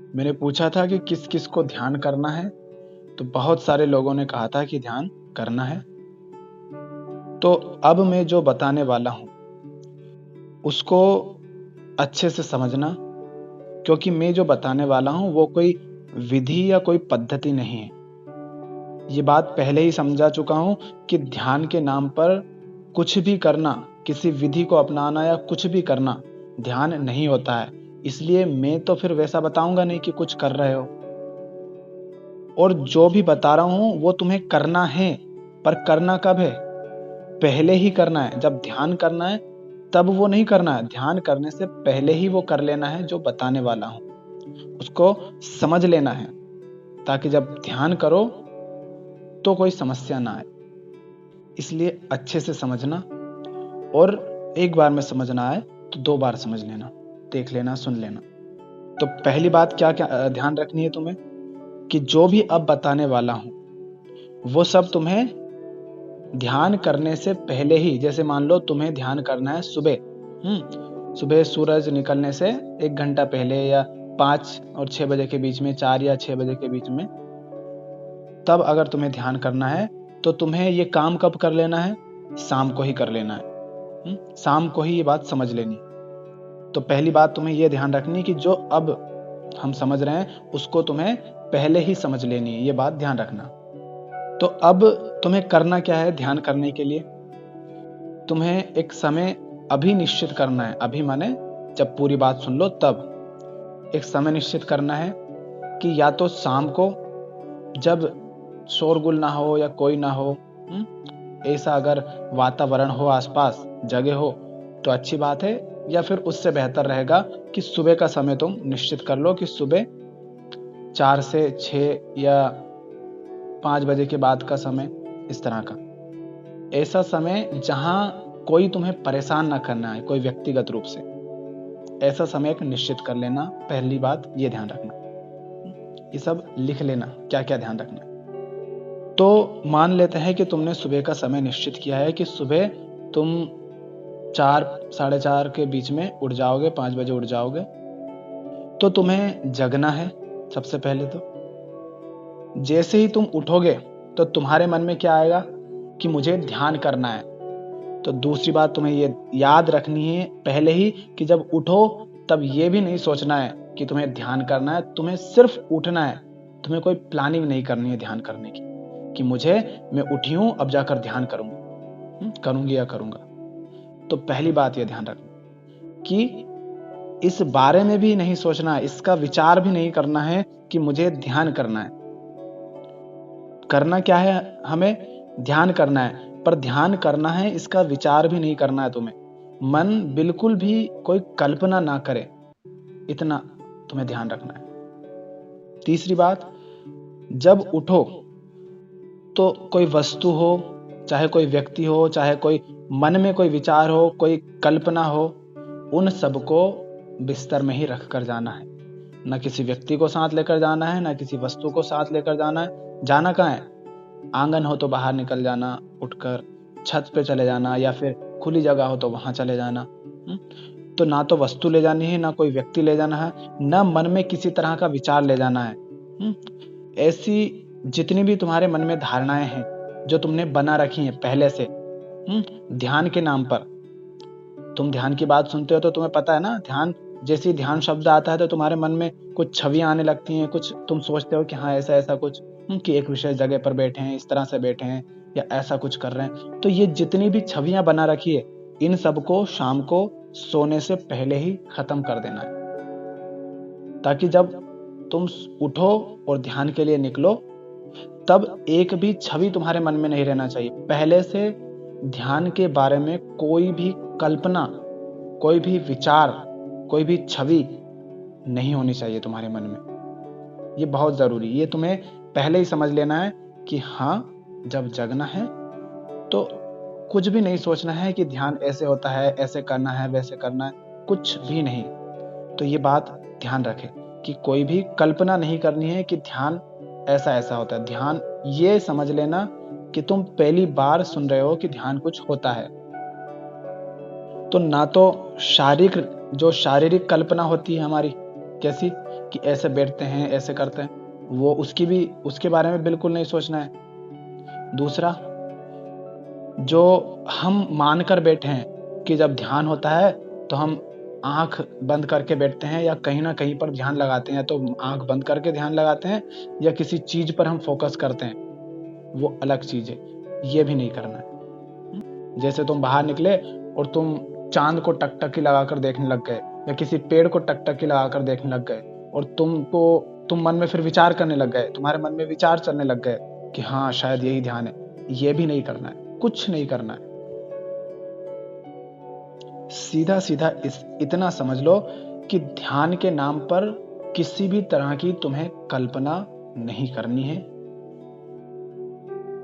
मैंने पूछा था कि किस किस को ध्यान करना है, तो बहुत सारे लोगों ने कहा था कि ध्यान करना है। तो अब मैं जो बताने वाला हूँ उसको अच्छे से समझना, क्योंकि मैं जो बताने वाला हूँ वो कोई विधि या कोई पद्धति नहीं है। ये बात पहले ही समझा चुका हूँ कि ध्यान के नाम पर कुछ भी करना, किसी विधि को अपनाना या कुछ भी करना ध्यान नहीं होता है। इसलिए मैं तो फिर वैसा बताऊंगा नहीं कि कुछ कर रहे हो। और जो भी बता रहा हूँ वो तुम्हें करना है, पर करना कब है? पहले ही करना है। जब ध्यान करना है तब वो नहीं करना है, ध्यान करने से पहले ही वो कर लेना है जो बताने वाला हूँ। उसको समझ लेना है, ताकि जब ध्यान करो तो कोई समस्या ना आए। इसलिए अच्छे से समझना, और एक बार में समझना आए तो 2 बार समझ लेना, देख लेना, सुन लेना। तो पहली बात क्या क्या ध्यान रखनी है तुम्हें, कि जो भी अब बताने वाला हूँ वो सब तुम्हें ध्यान करने से पहले ही, जैसे मान लो तुम्हें ध्यान करना है सुबह, सुबह सूरज निकलने से 1 घंटा पहले, या 5 और 6 बजे के बीच में, 4 या 6 बजे के बीच में, तब अगर तुम्हें ध्यान करना है तो तुम्हें ये काम कब कर लेना है? शाम को ही कर लेना है। शाम को ही ये बात समझ लेनी। तो पहली बात तुम्हें ये ध्यान रखनी कि जो अब हम समझ रहे हैं उसको तुम्हें पहले ही समझ लेनी है, ये बात ध्यान रखना। तो अब तुम्हें करना क्या है ध्यान करने के लिए? तुम्हें एक समय अभी निश्चित करना है। अभी माने जब पूरी बात सुन लो तब एक समय निश्चित करना है कि या तो शाम को, जब शोरगुल ना हो या कोई ना हो, ऐसा अगर वातावरण हो, आसपास जगह हो तो अच्छी बात है। या फिर उससे बेहतर रहेगा कि सुबह का समय तुम निश्चित कर लो, कि सुबह 4 से 6 या 5 बजे के बाद का समय, इस तरह का ऐसा समय जहां कोई तुम्हें परेशान ना करना है, कोई व्यक्तिगत रूप से, ऐसा समय एक निश्चित कर लेना। पहली बात ये ध्यान रखना। ये सब लिख लेना क्या क्या ध्यान रखना है। तो मान लेते हैं कि तुमने सुबह का समय निश्चित किया है कि सुबह तुम 4 साढ़े 4 के बीच में उठ जाओगे, 5 बजे उठ जाओगे। तो तुम्हें जगना है सबसे पहले। तो जैसे ही तुम उठोगे तो तुम्हारे मन में क्या आएगा कि मुझे ध्यान करना है। तो दूसरी बात तुम्हें ये याद रखनी है पहले ही, कि जब उठो तब ये भी नहीं सोचना है कि तुम्हें ध्यान करना है। तुम्हें सिर्फ उठना है, तुम्हें कोई प्लानिंग नहीं करनी है ध्यान करने की, कि मैं उठी हूं अब जाकर ध्यान करूंगी, करूंगी या करूंगा। तो पहली बात ये ध्यान रखना कि इस बारे में भी नहीं सोचना है, इसका विचार भी नहीं करना है कि मुझे ध्यान करना है। करना क्या है? हमें ध्यान करना है, पर ध्यान करना है इसका विचार भी नहीं करना है तुम्हें। मन बिल्कुल भी कोई कल्पना ना करे, इतना तुम्हें ध्यान रखना है। तीसरी बात, जब उठो तो कोई वस्तु हो, चाहे कोई व्यक्ति हो, चाहे कोई मन में कोई विचार हो, कोई कल्पना हो, उन सबको बिस्तर में ही रख कर जाना है। ना किसी व्यक्ति को साथ लेकर जाना है, ना किसी वस्तु को साथ लेकर जाना है। जाना कहाँ है? आंगन हो तो बाहर निकल जाना उठकर, छत पे चले जाना, या फिर खुली जगह हो तो वहां चले जाना। तो ना तो वस्तु ले जानी है, ना कोई व्यक्ति ले जाना है, ना मन में किसी तरह का विचार ले जाना है। ऐसी जितनी भी तुम्हारे मन में धारणाएं हैं जो तुमने बना रखी हैं पहले से, ध्यान के नाम पर, तुम ध्यान की बात सुनते हो तो तुम्हें पता है ना, ध्यान जैसे ही ध्यान शब्द आता है तो तुम्हारे मन में कुछ छवियां आने लगती हैं, कुछ तुम सोचते हो कि हाँ ऐसा ऐसा कुछ, कि एक विशेष जगह पर बैठे हैं, इस तरह से बैठे हैं, या ऐसा कुछ कर रहे हैं। तो ये जितनी भी छवियां बना रखी है, इन सबको शाम को सोने से पहले ही खत्म कर देना है, ताकि जब तुम उठो और ध्यान के लिए निकलो तब एक भी छवि तुम्हारे मन में नहीं रहना चाहिए। पहले से ध्यान के बारे में कोई भी कल्पना, कोई भी विचार, कोई भी छवि नहीं होनी चाहिए तुम्हारे मन में। ये बहुत जरूरी, ये तुम्हें पहले ही समझ लेना है कि हाँ, जब जगना है तो कुछ भी नहीं सोचना है कि ध्यान ऐसे होता है, ऐसे करना है, वैसे करना है, कुछ भी नहीं। तो ये बात ध्यान रखें कि कोई भी कल्पना नहीं करनी है कि ध्यान ऐसा ऐसा होता है। ध्यान ये समझ लेना कि तुम पहली बार सुन रहे हो कि ध्यान कुछ होता है। तो ना तो शारीरिक, जो शारीरिक कल्पना होती है हमारी, कैसी? कि ऐसे बैठते हैं, ऐसे करते हैं, वो उसके बारे में बिल्कुल नहीं सोचना है। दूसरा, जो हम मानकर बैठे हैं कि जब ध्यान होता है तो हम आंख बंद करके बैठते हैं या कहीं ना कहीं पर ध्यान लगाते हैं, तो आंख बंद करके ध्यान लगाते हैं या किसी चीज पर हम फोकस करते हैं, वो अलग चीज है। ये भी नहीं करना है। जैसे तुम बाहर निकले और तुम चांद को टकटकी लगाकर देखने लग गए या किसी पेड़ को टकटकी लगाकर देखने लग गए और तुम मन में फिर विचार करने लग गए, तुम्हारे मन में विचार चलने लग गए कि हाँ शायद यही ध्यान है। ये भी नहीं करना है, कुछ नहीं करना है। सीधा सीधा इतना समझ लो कि ध्यान के नाम पर किसी भी तरह की तुम्हें कल्पना नहीं करनी है,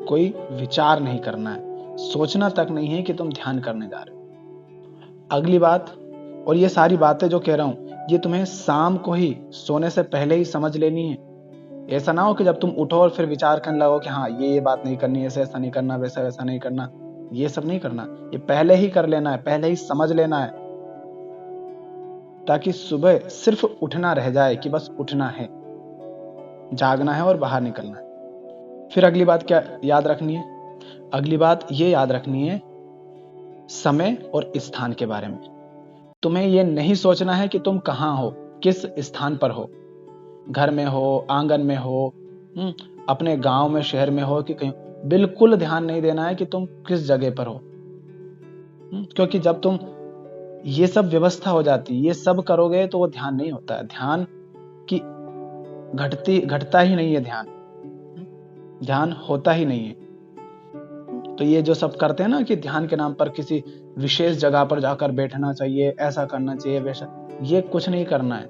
कोई विचार नहीं करना है, सोचना तक नहीं है कि तुम ध्यान करने जा रहे हो। अगली बात, और ये सारी बातें जो कह रहा हूं ये तुम्हें शाम को ही सोने से पहले ही समझ लेनी है। ऐसा ना हो कि जब तुम उठो और फिर विचार करने लगो कि हाँ ये बात नहीं करनी, ऐसे ऐसा नहीं करना, वैसा वैसा नहीं करना। ये सब नहीं करना, ये पहले ही कर लेना है, पहले ही समझ लेना है, ताकि सुबह सिर्फ उठना रह जाए कि बस उठना है, जागना है और बाहर निकलना है। फिर अगली बात क्या याद रखनी है? अगली बात ये याद रखनी है समय और स्थान के बारे में। तुम्हें ये नहीं सोचना है कि तुम कहाँ हो, किस स्थान पर हो, घर में हो, आंगन में हो, अपने गांव में, शहर में हो कि कहीं। बिल्कुल ध्यान नहीं देना है कि तुम किस जगह पर हो। क्योंकि जब तुम ये सब व्यवस्था हो जाती, ये सब करोगे तो वो ध्यान नहीं होता है। ध्यान की घटता ही नहीं है, ध्यान होता ही नहीं है। तो ये जो सब करते हैं ना कि ध्यान के नाम पर किसी विशेष जगह पर जाकर बैठना चाहिए, ऐसा करना चाहिए, वैसा, ये कुछ नहीं करना है।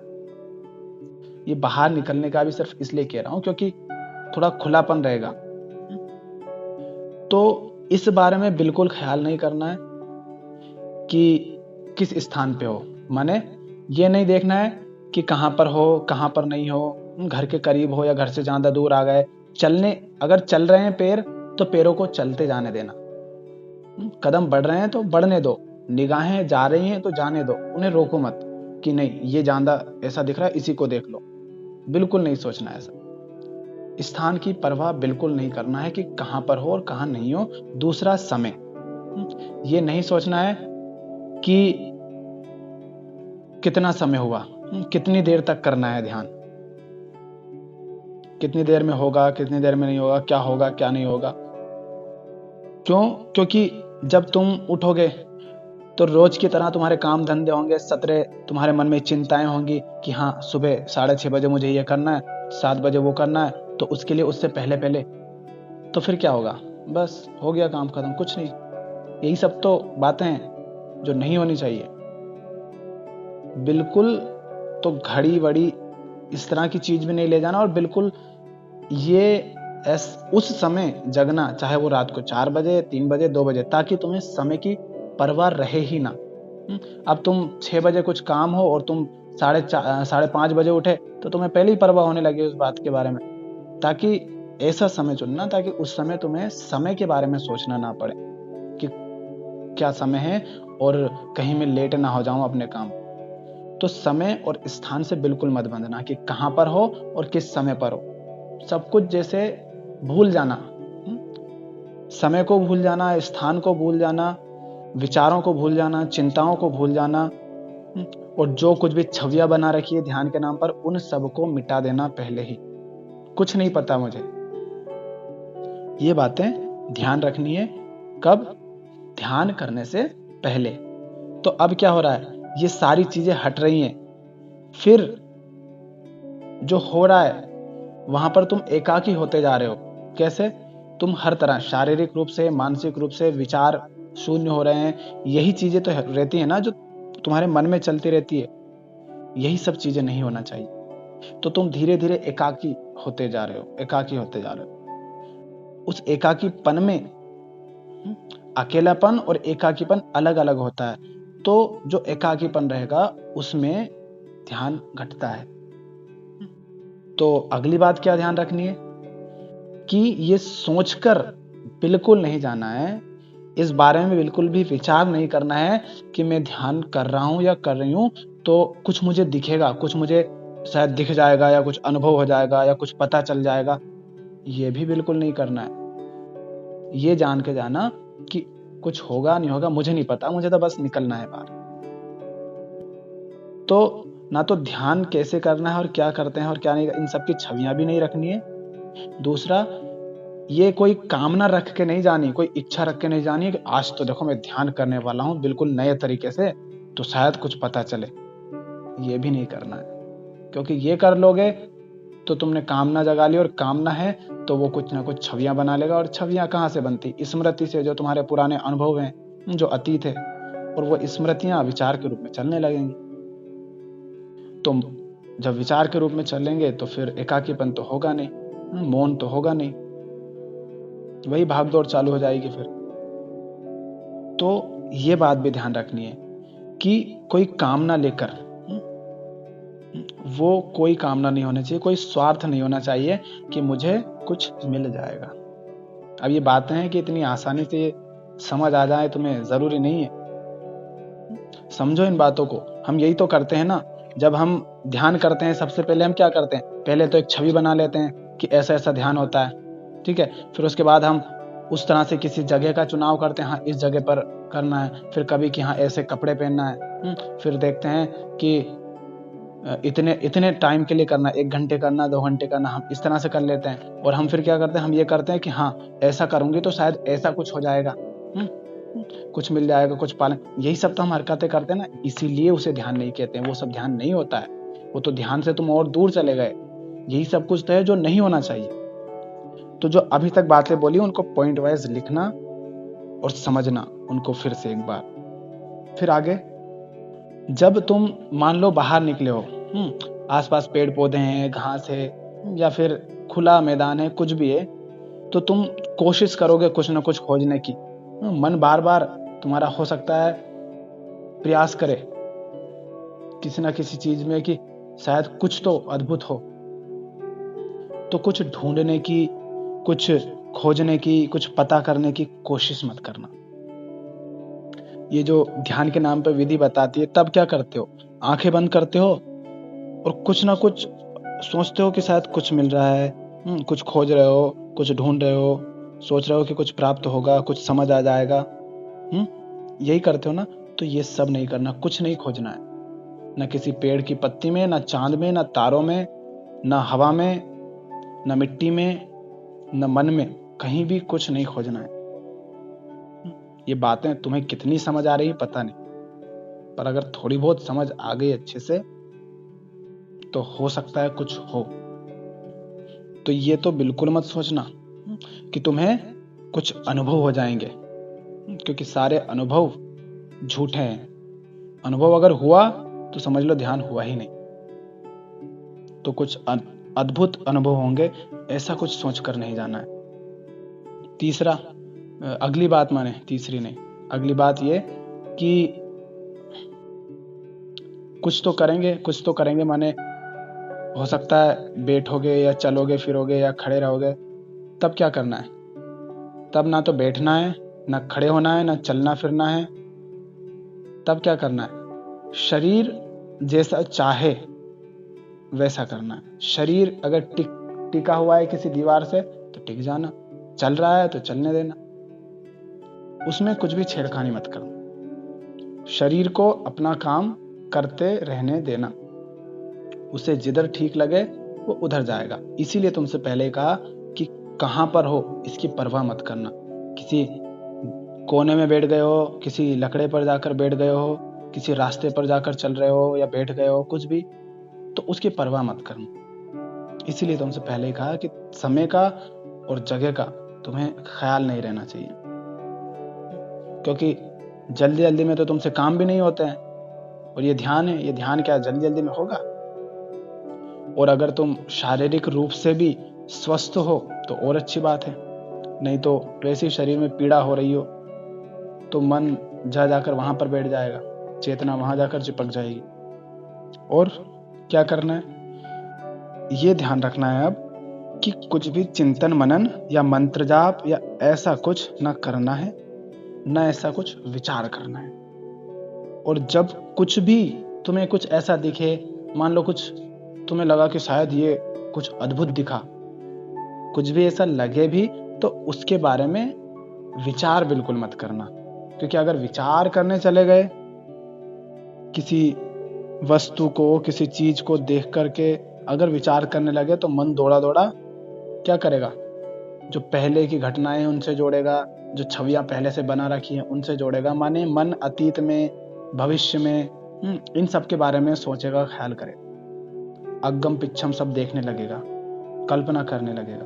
ये बाहर निकलने का भी सिर्फ इसलिए कह रहा हूं क्योंकि थोड़ा खुलापन रहेगा। तो इस बारे में बिल्कुल ख्याल नहीं करना है कि किस स्थान पे हो। माने ये नहीं देखना है कि कहां पर हो, कहां पर नहीं हो, घर के करीब हो या घर से ज्यादा दूर आ गए। अगर चल रहे हैं पैर तो पैरों को चलते जाने देना, कदम बढ़ रहे हैं तो बढ़ने दो, निगाहें जा रही हैं तो जाने दो, उन्हें रोको मत कि नहीं ये ज्यादा ऐसा दिख रहा है, इसी को देख लो। बिल्कुल नहीं सोचना है ऐसा। स्थान की परवाह बिल्कुल नहीं करना है कि कहां पर हो और कहां नहीं हो। दूसरा, समय, ये नहीं सोचना है कि कितना समय हुआ, कितनी देर तक करना है ध्यान, कितनी देर में होगा, कितनी देर में नहीं होगा, क्या होगा क्या नहीं होगा। क्यों? क्योंकि जब तुम उठोगे तो रोज की तरह तुम्हारे काम धंधे होंगे, सतरे तुम्हारे मन में चिंताएं होंगी कि हाँ सुबह 6:30 बजे मुझे ये करना है, 7 बजे वो करना है, तो उसके लिए उससे पहले पहले। तो फिर क्या होगा? बस हो गया काम खत्म, कुछ नहीं। यही सब तो बातें हैं जो नहीं होनी चाहिए बिल्कुल। तो घड़ी वड़ी इस तरह की चीज भी नहीं ले जाना, और बिल्कुल ये उस समय जगना, चाहे वो रात को 4 बजे, 3 बजे, 2 बजे, ताकि तुम्हें समय की परवाह रहे ही ना। अब तुम 6 बजे कुछ काम हो और तुम 5:30 बजे उठे तो तुम्हें पहले ही परवाह होने लगी उस बात के बारे में। ताकि ऐसा समय चुनना ताकि उस समय तुम्हें समय के बारे में सोचना ना पड़े कि क्या समय है और कहीं मैं लेट ना हो जाऊं अपने काम। तो समय और स्थान से बिल्कुल मत बंधना कि कहां पर हो और किस समय पर हो। सब कुछ जैसे भूल जाना, समय को भूल जाना, स्थान को भूल जाना, विचारों को भूल जाना, चिंताओं को भूल जाना, और जो कुछ भी छवियां बना रखी है ध्यान के नाम पर उन सबको मिटा देना पहले ही। कुछ नहीं पता मुझे, ये बातें ध्यान रखनी है। कब? ध्यान करने से पहले। तो अब क्या हो रहा है? ये सारी चीजें हट रही हैं, फिर जो हो रहा है वहां पर तुम एकाकी होते जा रहे हो। कैसे? तुम हर तरह शारीरिक रूप से, मानसिक रूप से विचार शून्य हो रहे हैं। यही चीजें तो रहती है ना जो तुम्हारे मन में चलती रहती है। यही सब चीजें नहीं होना चाहिए। तो तुम धीरे धीरे एकाकी होते जा रहे हो, एकाकी होते जा रहे हो। उस एकाकीपन में अकेलापन और एकाकीपन अलग अलग होता है। तो जो एकाकीपन रहेगा उसमें ध्यान घटता है। तो अगली बात क्या ध्यान रखनी है कि ये सोचकर बिल्कुल नहीं जाना है, इस बारे में बिल्कुल भी विचार नहीं करना है कि मैं ध्यान कर रहा हूं या कर रही हूं तो कुछ मुझे दिखेगा, कुछ मुझे शायद दिख जाएगा या कुछ अनुभव हो जाएगा या कुछ पता चल जाएगा, ये भी बिल्कुल नहीं करना है। ये जान के जाना कि कुछ होगा नहीं होगा मुझे नहीं पता, मुझे तो बस निकलना है बाहर। तो ना तो ध्यान कैसे करना है और क्या करते हैं और क्या नहीं, इन सब की छवियां भी नहीं रखनी है। दूसरा, ये कोई कामना रख के नहीं जानी, कोई इच्छा रख के नहीं जानी कि आज तो देखो मैं ध्यान करने वाला हूँ बिल्कुल नए तरीके से, तो शायद कुछ पता चले। ये भी नहीं करना है, क्योंकि ये कर लोगे तो तुमने कामना जगा ली, और कामना है तो वो कुछ ना कुछ छवियां बना लेगा। और छवियां कहाँ से बनती? स्मृति से, जो तुम्हारे पुराने अनुभव हैं, जो अतीत है, और वो स्मृतियां विचार के रूप में चलने लगेंगी। तो जब विचार के रूप में चलेंगे तो फिर एकाकीपन तो होगा नहीं, मौन तो होगा नहीं, वही भागदौड़ चालू हो जाएगी फिर। तो ये बात भी ध्यान रखनी है कि कोई कामना लेकर, वो कोई कामना नहीं होनी चाहिए, कोई स्वार्थ नहीं होना चाहिए कि मुझे कुछ मिल जाएगा। अब ये बातें हैं कि इतनी आसानी से समझ आ जाए तुम्हें, जरूरी नहीं है। समझो इन बातों को। हम यही तो करते हैं ना, जब हम ध्यान करते हैं सबसे पहले हम क्या करते हैं? पहले तो एक छवि बना लेते हैं कि ऐसा ऐसा ध्यान होता है, ठीक है। फिर उसके बाद हम उस तरह से किसी जगह का चुनाव करते हैं, हाँ इस जगह पर करना है। फिर कभी कि हाँ ऐसे कपड़े पहनना है। फिर देखते हैं कि इतने इतने टाइम के लिए करना, 1 घंटे करना, 2 घंटे करना, हम इस तरह से कर लेते हैं। और हम फिर क्या करते हैं? हम ये करते हैं कि हाँ ऐसा करूंगी तो शायद ऐसा कुछ हो जाएगा, कुछ मिल जाएगा, कुछ पालन। यही सब तो हम हरकतें करते हैं ना, इसीलिए उसे ध्यान नहीं कहते हैं। वो सब ध्यान नहीं होता है, वो तो ध्यान से तुम और दूर चले गए। यही सब कुछ तो है जो नहीं होना चाहिए। तो जो अभी तक बातें बोली उनको पॉइंट वाइज लिखना और समझना उनको फिर से एक बार। फिर आगे, जब तुम मान लो बाहर निकले हो, आसपास पेड़ पौधे हैं, घास है, या फिर खुला मैदान है, कुछ भी है, तो तुम कोशिश करोगे कुछ ना कुछ खोजने की। मन बार बार तुम्हारा हो सकता है प्रयास करे किसी ना किसी चीज में कि शायद कुछ तो अद्भुत हो। तो कुछ ढूंढने की, कुछ खोजने की, कुछ पता करने की कोशिश मत करना। ये जो ध्यान के नाम पर विधि बताती है, तब क्या करते हो? आंखें बंद करते हो और कुछ ना कुछ सोचते हो कि शायद कुछ मिल रहा है, कुछ खोज रहे हो, कुछ ढूंढ रहे हो, सोच रहे हो कि कुछ प्राप्त होगा, कुछ समझ आ जाएगा। यही करते हो ना? तो ये सब नहीं करना, कुछ नहीं खोजना है। ना किसी पेड़ की पत्ती में, ना चांद में, ना तारों में, ना हवा में, ना मिट्टी में, ना मन में, कहीं भी कुछ नहीं खोजना है। ये बातें तुम्हें कितनी समझ आ रही है पता नहीं, पर अगर थोड़ी बहुत समझ आ गई अच्छे से तो हो सकता है कुछ हो। तो ये तो बिल्कुल मत सोचना कि तुम्हें कुछ अनुभव हो जाएंगे, क्योंकि सारे अनुभव झूठे हैं। अनुभव अगर हुआ तो समझ लो ध्यान हुआ ही नहीं। तो कुछ अद्भुत अनुभव होंगे, ऐसा कुछ सोचकर नहीं जाना है। तीसरा, अगली बात माने, तीसरी नहीं, अगली बात ये कि कुछ तो करेंगे माने हो सकता है बैठोगे या चलोगे फिरोगे या खड़े रहोगे, तब क्या करना है? तब ना तो बैठना है, ना खड़े होना है, ना चलना फिरना है। तब क्या करना है? शरीर जैसा चाहे वैसा करना है। शरीर अगर टिका हुआ है किसी दीवार से तो टिक जाना, चल रहा है तो चलने देना, उसमें कुछ भी छेड़खानी मत करना। शरीर को अपना काम करते रहने देना, उसे जिधर ठीक लगे वो उधर जाएगा। इसीलिए तुमसे पहले कहा कि कहां पर हो इसकी परवाह मत करना। किसी कोने में बैठ गए हो, किसी लकड़े पर जाकर बैठ गए हो, किसी रास्ते पर जाकर चल रहे हो या बैठ गए हो, कुछ भी, तो उसकी परवाह मत करना। इसीलिए तुमसे पहले ही कहा कि समय का और जगह का तुम्हें ख्याल नहीं रहना चाहिए, क्योंकि जल्दी जल्दी में तो तुमसे काम भी नहीं होते हैं। और ये ध्यान है, ये ध्यान क्या जल्दी जल्दी में होगा? और अगर तुम शारीरिक रूप से भी स्वस्थ हो तो और अच्छी बात है, नहीं तो वैसे ही शरीर में पीड़ा हो रही हो तो मन जाकर वहां पर बैठ जाएगा, चेतना वहां जाकर चिपक जाएगी। और क्या करना है? ये ध्यान रखना है अब कि कुछ भी चिंतन मनन या मंत्र जाप या ऐसा कुछ ना करना है, ना ऐसा कुछ विचार करना है। और जब कुछ भी तुम्हें कुछ ऐसा दिखे, मान लो कुछ तुम्हें लगा कि शायद ये कुछ अद्भुत दिखा, कुछ भी ऐसा लगे भी तो उसके बारे में विचार बिल्कुल मत करना। क्योंकि अगर विचार करने चले गए किसी वस्तु को, किसी चीज को देख करके अगर विचार करने लगे तो मन दौड़ा दौड़ा क्या करेगा, जो पहले की घटनाएं हैं उनसे जोड़ेगा, जो छवियां पहले से बना रखी हैं उनसे जोड़ेगा। माने मन अतीत में, भविष्य में, इन सब के बारे में सोचेगा, ख्याल करेगा, अगम पिछम सब देखने लगेगा, कल्पना करने लगेगा।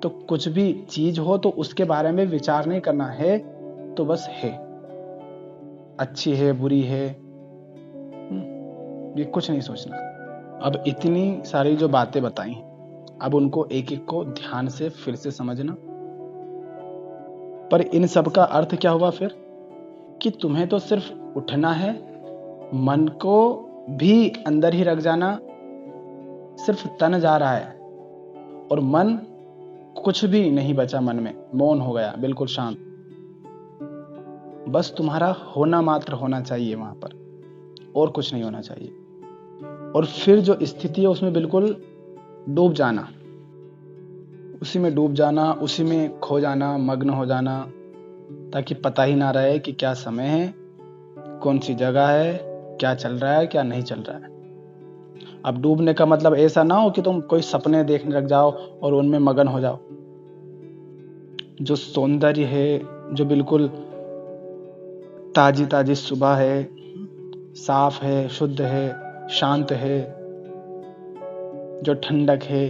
तो कुछ भी चीज हो तो उसके बारे में विचार नहीं करना है, तो बस है, अच्छी है, बुरी है, ये कुछ नहीं सोचना। अब इतनी सारी जो बातें बताई, अब उनको एक एक को ध्यान से फिर से समझना। पर इन सब का अर्थ क्या हुआ फिर, कि तुम्हें तो सिर्फ उठना है, मन को भी अंदर ही रख जाना, सिर्फ तन जा रहा है और मन कुछ भी नहीं बचा, मन में मौन हो गया, बिल्कुल शांत। बस तुम्हारा होना मात्र होना चाहिए वहां पर, और कुछ नहीं होना चाहिए। और फिर जो स्थिति है उसमें बिल्कुल डूब जाना, उसी में डूब जाना, उसी में खो जाना, मग्न हो जाना, ताकि पता ही ना रहे कि क्या समय है, कौन सी जगह है, क्या चल रहा है, क्या नहीं चल रहा है। अब डूबने का मतलब ऐसा ना हो कि तुम कोई सपने देखने लग जाओ और उनमें मगन हो जाओ। जो सौंदर्य है, जो बिल्कुल ताजी ताजी सुबह है, साफ है, शुद्ध है, शांत है, जो ठंडक है,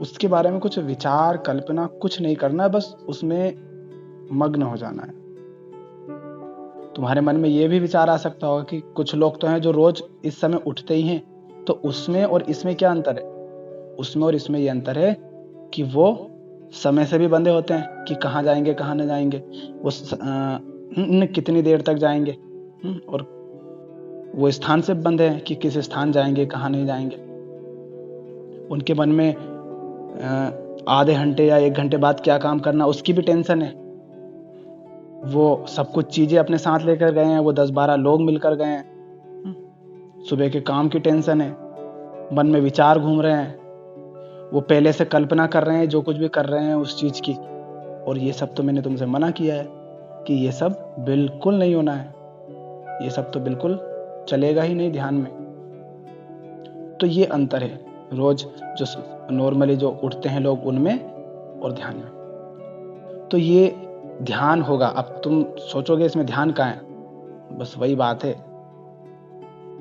उसके बारे में कुछ विचार, कल्पना कुछ नहीं करना, बस उसमें मग्न हो जाना है। तुम्हारे मन में यह भी विचार आ सकता होगा कि कुछ लोग तो हैं जो रोज इस समय उठते ही हैं, तो उसमें और इसमें क्या अंतर है? उसमें और इसमें यह अंतर है कि वो समय से भी बंधे होते हैं कि कहाँ जाएंगे, कहाँ न जाएंगे, वो कितनी देर तक जाएंगे, और वो स्थान से बंधे हैं कि किस स्थान जाएंगे, कहाँ नहीं जाएंगे। उनके मन में आधे घंटे या 1 घंटे बाद क्या काम करना, उसकी भी टेंशन है। वो सब कुछ चीजें अपने साथ लेकर गए हैं, वो 10-12 लोग मिलकर गए हैं, सुबह के काम की टेंशन है, मन में विचार घूम रहे हैं, वो पहले से कल्पना कर रहे हैं जो कुछ भी कर रहे हैं उस चीज की। और ये सब तो मैंने तुमसे मना किया है कि ये सब बिल्कुल नहीं होना है, ये सब तो बिल्कुल चलेगा ही नहीं ध्यान में। तो ये अंतर है रोज जो नॉर्मली जो उठते हैं लोग उनमें और ध्यान में। तो ये ध्यान होगा। अब तुम सोचोगे इसमें ध्यान कहाँ है, बस वही बात है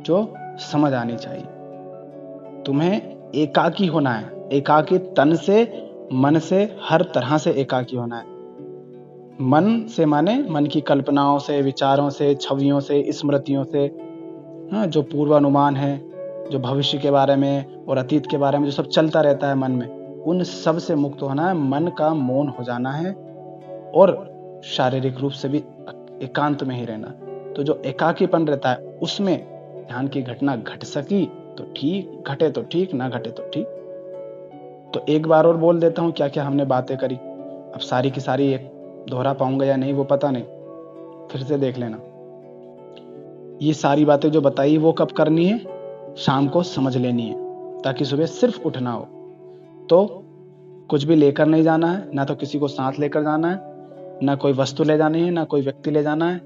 जो समझ आनी चाहिए। तुम्हें एकाकी होना है, एकाकी तन से, मन से, हर तरह से एकाकी होना है। मन से माने मन की कल्पनाओं से, विचारों से, छवियों से, स्मृतियों से, जो पूर्वानुमान है, जो भविष्य के बारे में और अतीत के बारे में जो सब चलता रहता है मन में, उन सब से मुक्त होना है, मन का मौन हो जाना है और शारीरिक रूप से भी एकांत में ही रहना। तो जो एकाकीपन रहता है उसमें ध्यान की घटना घट सकी तो ठीक, घटे तो ठीक, ना घटे तो ठीक। तो एक बार और बोल देता हूँ क्या क्या हमने बातें करी। अब सारी की सारी एक दोहरा पाऊंगा या नहीं वो पता नहीं, फिर से देख लेना। ये सारी बातें जो बताई वो कब करनी है, शाम को समझ लेनी है, ताकि सुबह सिर्फ उठना हो। तो कुछ भी लेकर नहीं जाना है, ना तो किसी को साथ लेकर जाना है, ना कोई वस्तु ले जानी है, ना कोई व्यक्ति ले जाना है।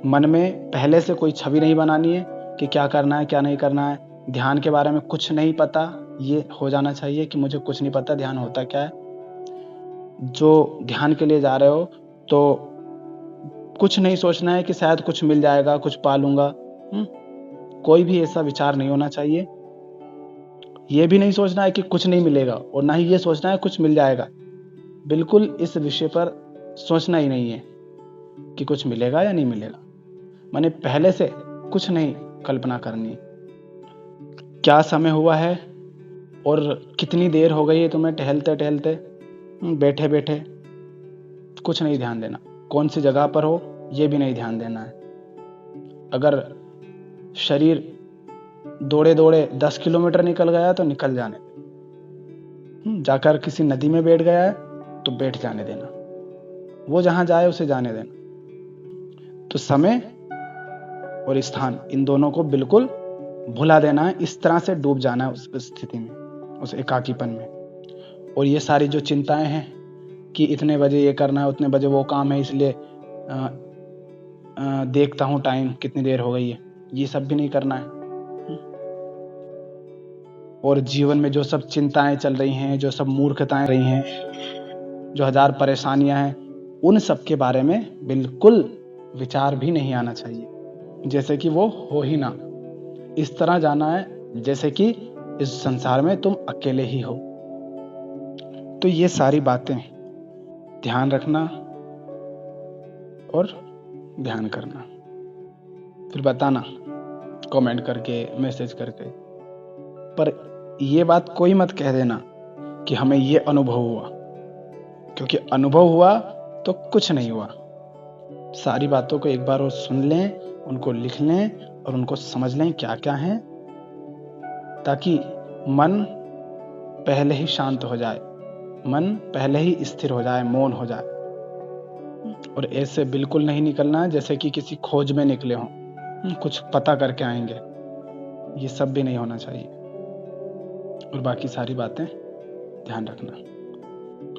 मन में पहले से कोई छवि नहीं बनानी है कि क्या करना है, क्या नहीं करना है। ध्यान के बारे में कुछ नहीं पता, ये हो जाना चाहिए कि मुझे कुछ नहीं पता ध्यान होता क्या है। जो ध्यान के लिए जा रहे हो तो कुछ नहीं सोचना है कि शायद कुछ मिल जाएगा, कुछ पा लूंगा, कोई भी ऐसा विचार नहीं होना चाहिए। ये भी नहीं सोचना है कि कुछ नहीं मिलेगा, और ना ही ये सोचना है कुछ मिल जाएगा। बिल्कुल इस विषय पर सोचना ही नहीं है कि कुछ मिलेगा या नहीं मिलेगा। मैंने पहले से कुछ नहीं कल्पना करनी। क्या समय हुआ है और कितनी देर हो गई है तुम्हें टहलते टहलते, बैठे बैठे, कुछ नहीं ध्यान देना। कौन सी जगह पर हो ये भी नहीं ध्यान देना है। अगर शरीर दौड़े दौड़े 10 किलोमीटर निकल गया तो निकल जाने दे। जाकर किसी नदी में बैठ गया है तो बैठ जाने देना, वो जहां जाए उसे जाने देना। तो समय और स्थान इन दोनों को बिल्कुल भुला देना है, इस तरह से डूब जाना है उस स्थिति में, उस एकाकीपन में। और ये सारी जो चिंताएं हैं कि इतने बजे ये करना है, उतने बजे वो काम है, इसलिए देखता हूँ टाइम कितनी देर हो गई है, ये सब भी नहीं करना है। और जीवन में जो सब चिंताएं चल रही हैं, जो सब मूर्खताएं रही हैं, जो हजार परेशानियां हैं, उन सब के बारे में बिल्कुल विचार भी नहीं आना चाहिए, जैसे कि वो हो ही ना। इस तरह जाना है जैसे कि इस संसार में तुम अकेले ही हो। तो ये सारी बातें ध्यान रखना और ध्यान करना। फिर बताना कमेंट करके, मैसेज करके। पर ये बात कोई मत कह देना कि हमें ये अनुभव हुआ, क्योंकि अनुभव हुआ तो कुछ नहीं हुआ। सारी बातों को एक बार और सुन लें, उनको लिख लें और उनको समझ लें क्या क्या है, ताकि मन पहले ही शांत हो जाए, मन पहले ही स्थिर हो जाए, मौन हो जाए। और ऐसे बिल्कुल नहीं निकलना है जैसे कि किसी खोज में निकले हों, कुछ पता करके आएंगे, ये सब भी नहीं होना चाहिए। और बाकी सारी बातें ध्यान रखना।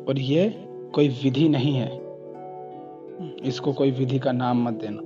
और ये कोई विधि नहीं है, इसको कोई विधि का नाम मत देना।